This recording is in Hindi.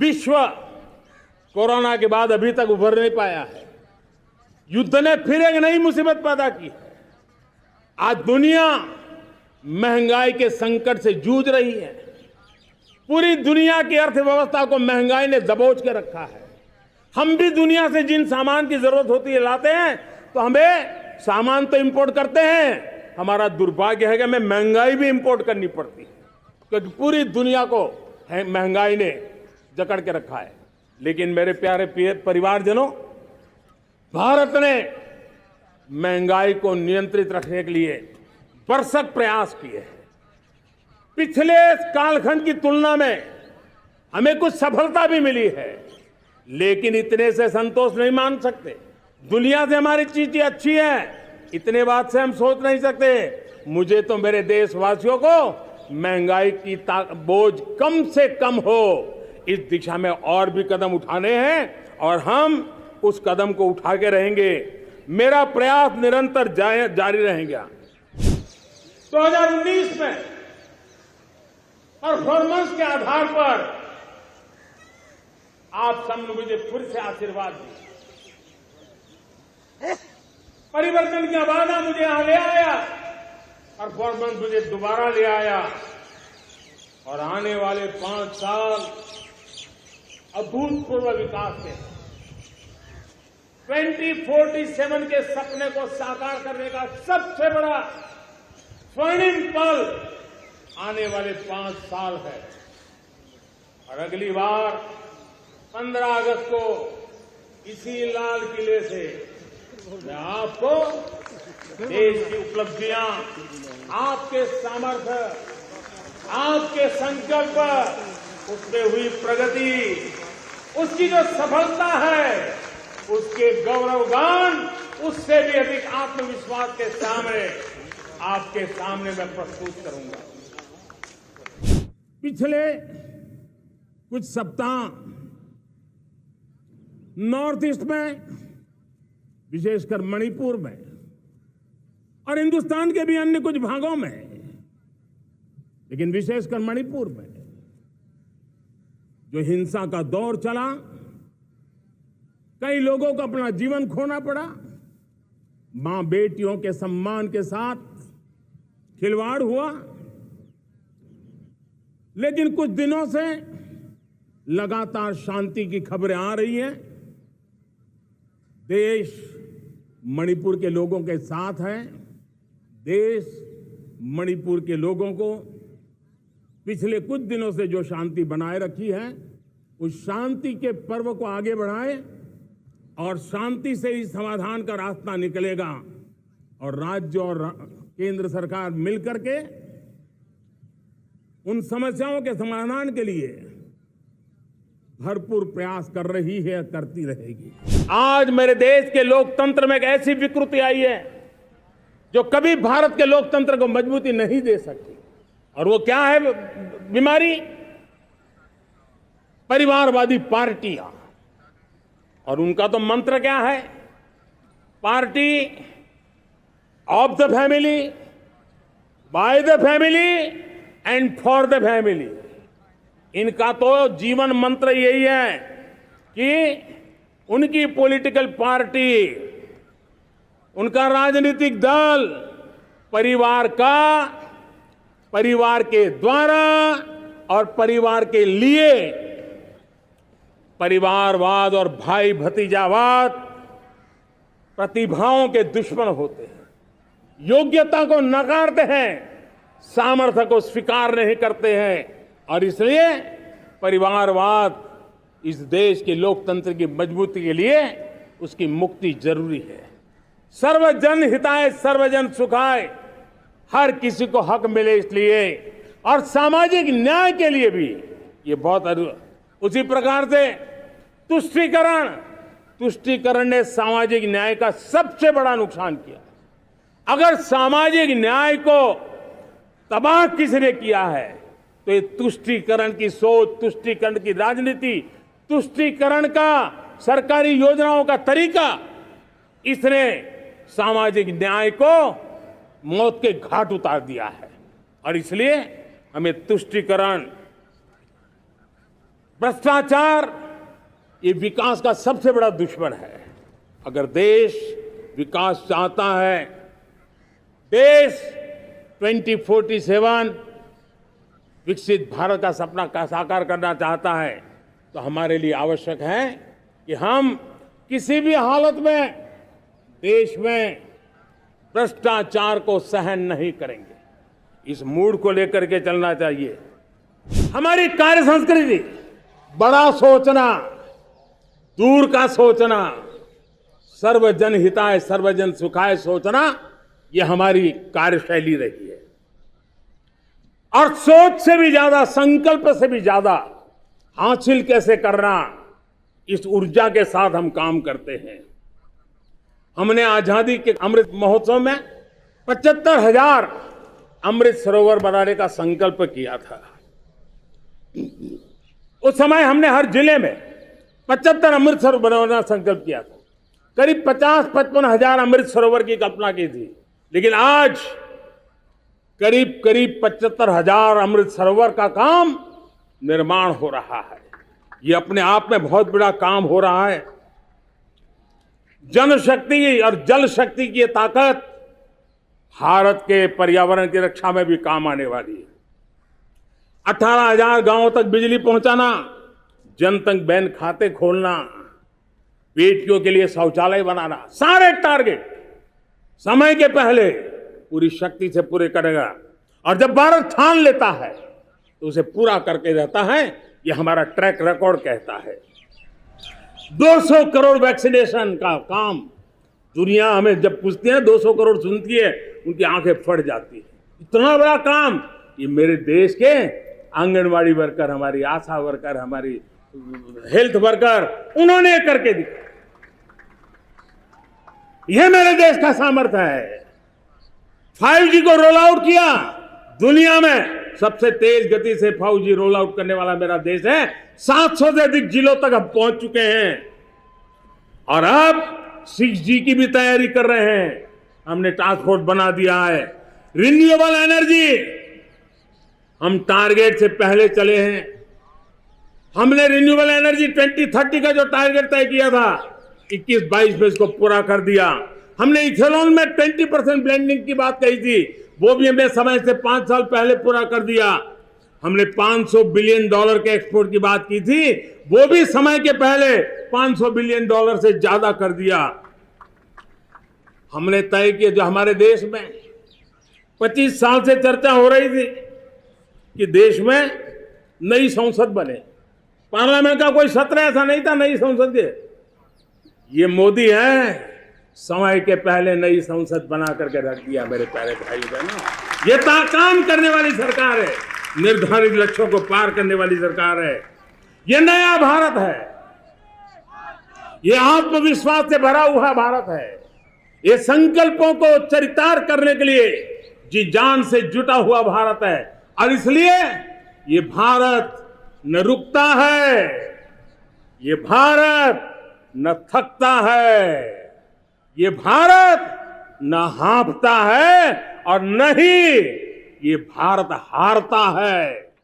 विश्व कोरोना के बाद अभी तक उभर नहीं पाया है। युद्ध ने फिर एक नई मुसीबत पैदा की है। आज दुनिया महंगाई के संकट से जूझ रही है। पूरी दुनिया की अर्थव्यवस्था को महंगाई ने दबोच के रखा है। हम भी दुनिया से जिन सामान की जरूरत होती है लाते हैं, तो हमें सामान तो इंपोर्ट करते हैं। हमारा दुर्भाग्य है कि हमें महंगाई भी इंपोर्ट करनी पड़ती है, क्योंकि पूरी दुनिया को महंगाई ने जकड़ के रखा है। लेकिन मेरे प्यारे परिवारजनों, भारत ने महंगाई को नियंत्रित रखने के लिए भरसक प्रयास किए हैं। पिछले कालखंड की तुलना में हमें कुछ सफलता भी मिली है, लेकिन इतने से संतोष नहीं मान सकते। दुनिया से हमारी चीजें अच्छी हैं, इतने बात से हम सोच नहीं सकते। मुझे तो मेरे देशवासियों को महंगाई की बोझ कम से कम हो, इस दिशा में और भी कदम उठाने हैं और हम उस कदम को उठा के रहेंगे। मेरा प्रयास निरंतर जारी रहेगा। 2019 में परफॉर्मेंस के आधार पर आप सबने मुझे फिर से आशीर्वाद दिया। परिवर्तन का वादा मुझे यहां ले आया, परफॉर्मेंस मुझे दोबारा ले आया और आने वाले 5 साल अभूतपूर्व विकास के 2047 के सपने को साकार करने का सबसे बड़ा स्वर्णिम पल आने वाले 5 साल है। और अगली बार 15 अगस्त को इसी लाल किले से मैं आपको देश की उपलब्धियां, आपके सामर्थ्य, आपके संकल्प, उसमें हुई प्रगति, उसकी जो सफलता है, उसके गौरवगान, उससे भी अधिक आत्मविश्वास के सामने आपके सामने मैं प्रस्तुत करूंगा। पिछले कुछ सप्ताह नॉर्थ ईस्ट में, विशेषकर मणिपुर में और हिंदुस्तान के भी अन्य कुछ भागों में, लेकिन विशेषकर मणिपुर में जो हिंसा का दौर चला, कई लोगों को अपना जीवन खोना पड़ा। मां बेटियों के सम्मान के साथ खिलवाड़ हुआ। लेकिन कुछ दिनों से लगातार शांति की खबरें आ रही हैं। देश मणिपुर के लोगों के साथ है। देश मणिपुर के लोगों को पिछले कुछ दिनों से जो शांति बनाए रखी है, उस शांति के पर्व को आगे बढ़ाए और शांति से ही समाधान का रास्ता निकलेगा। और राज्य और केंद्र सरकार मिलकर के उन समस्याओं के समाधान के लिए भरपूर प्रयास कर रही है, करती रहेगी। आज मेरे देश के लोकतंत्र में एक ऐसी विकृति आई है जो कभी भारत के लोकतंत्र को मजबूती नहीं दे सकती। और वो क्या है बीमारी? परिवारवादी पार्टियां। और उनका तो मंत्र क्या है? Party of the family, by the family and for the family. इनका तो जीवन मंत्र यही है कि उनकी पॉलिटिकल पार्टी, उनका राजनीतिक दल परिवार का, परिवार के द्वारा और परिवार के लिए, परिवारवाद और भाई भतीजावाद प्रतिभाओं के दुश्मन होते हैं, योग्यता को नकारते हैं, सामर्थ्य को स्वीकार नहीं करते हैं। और इसलिए परिवारवाद इस देश के लोकतंत्र की मजबूती के लिए उसकी मुक्ति जरूरी है। सर्वजन हिताय सर्वजन सुखाय, हर किसी को हक मिले इसलिए, और सामाजिक न्याय के लिए भी ये बहुत। उसी प्रकार से तुष्टीकरण ने सामाजिक न्याय का सबसे बड़ा नुकसान किया। अगर सामाजिक न्याय को तबाह किसने किया है तो ये तुष्टीकरण की सोच, तुष्टीकरण की राजनीति, तुष्टीकरण का सरकारी योजनाओं का तरीका, इसने सामाजिक न्याय को मौत के घाट उतार दिया है। और इसलिए हमें तुष्टीकरण भ्रष्टाचार ये विकास का सबसे बड़ा दुश्मन है। अगर देश विकास चाहता है, देश 2047 विकसित भारत का सपना का साकार करना चाहता है, तो हमारे लिए आवश्यक है कि हम किसी भी हालत में देश में भ्रष्टाचार को सहन नहीं करेंगे। इस मूड को लेकर के चलना चाहिए। हमारी कार्य संस्कृति बड़ा सोचना, दूर का सोचना, सर्वजन हिताय सर्वजन सुखाय सोचना, यह हमारी कार्यशैली रही है। और सोच से भी ज्यादा, संकल्प से भी ज्यादा हासिल कैसे करना, इस ऊर्जा के साथ हम काम करते हैं। हमने आजादी के अमृत महोत्सव में 75,000 अमृत सरोवर बनाने का संकल्प किया था। उस समय हमने हर जिले में 75 अमृत सरोवर बनाना संकल्प किया था। करीब 50-55 हजार अमृत सरोवर की कल्पना की थी, लेकिन आज करीब 75,000 अमृत सरोवर का काम निर्माण हो रहा है। ये अपने आप में बहुत बड़ा काम हो रहा है। जनशक्ति और जल शक्ति की ताकत भारत के पर्यावरण की रक्षा में भी काम आने वाली है। 18,000 गांवों तक बिजली पहुंचाना, जनधन बैंक खाते खोलना, बेटियों के लिए शौचालय बनाना, सारे टारगेट समय के पहले पूरी शक्ति से पूरे करेगा। और जब भारत ठान लेता है तो उसे पूरा करके रहता है। यह हमारा ट्रैक रिकॉर्ड कहता है। 200 करोड़ वैक्सीनेशन का काम, दुनिया हमें जब पूछती है 200 करोड़ सुनती है, उनकी आंखें फट जाती है। इतना बड़ा काम ये मेरे देश के आंगनवाड़ी वर्कर, हमारी आशा वर्कर, हमारी हेल्थ वर्कर, उन्होंने करके दिखाया। यह मेरे देश का सामर्थ्य है। 5G को रोल आउट किया, दुनिया में सबसे तेज गति से 5G रोल आउट करने वाला मेरा देश है। 700 से अधिक जिलों तक हम पहुंच चुके हैं और अब 6G की भी तैयारी कर रहे हैं। हमने टास्क फोर्स बना दिया है। रिन्यूएबल एनर्जी, हम टारगेट से पहले चले हैं। हमने रिन्यूएबल एनर्जी 2030 का जो टारगेट तय किया था, 21-22 में इसको पूरा कर दिया। हमने इथेनॉल में 20% ब्लेंडिंग की बात कही थी, वो भी हमने समय से 5 साल पहले पूरा कर दिया। हमने $500 बिलियन के एक्सपोर्ट की बात की थी, वो भी समय के पहले $500 बिलियन से ज्यादा कर दिया। हमने तय किया, जो हमारे देश में 25 साल से चर्चा हो रही थी कि देश में नई संसद बने, पार्लियामेंट का कोई सत्र ऐसा नहीं था नई संसद के। ये मोदी है, समय के पहले नई संसद बना करके रख दिया। मेरे प्यारे भाई बहनों, ये काम करने वाली सरकार है, निर्धारित लक्ष्यों को पार करने वाली सरकार है। ये नया भारत है, ये आत्मविश्वास से भरा हुआ भारत है। ये संकल्पों को चरितार्थ करने के लिए जी जान से जुटा हुआ भारत है। और इसलिए ये भारत न रुकता है, ये भारत न थकता है, ये भारत न हाँफता है और न ही ये भारत हारता है।